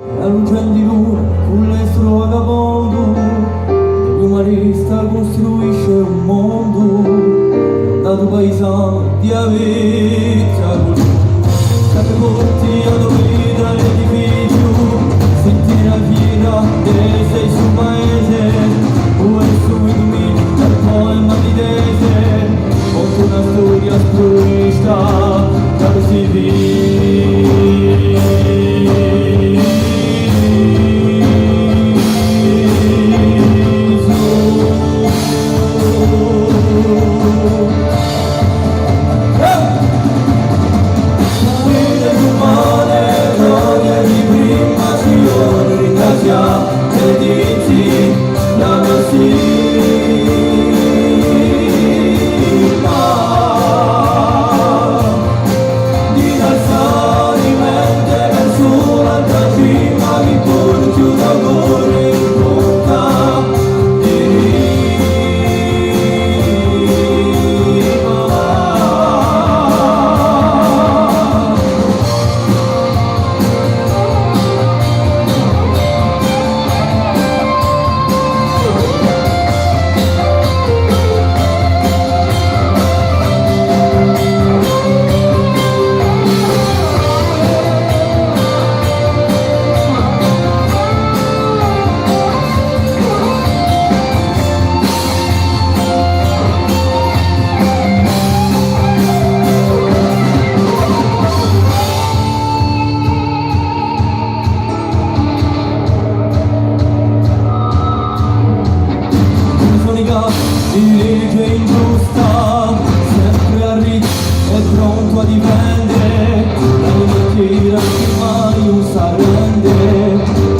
La luce di luna, l'estro vagabondo, il umanista costruisce un mondo, dato paesano di avvezza, state corti ad aprire l'edificio, sentire la fiera dei sei sul paese, o è subito mio dal poema di Dese, conta una storia sprovvista da così via. Di legge ingiusta, sempre a ritmo e pronto a difendere, l'anima che mai non s'arrende,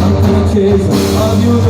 antena accesa, ad un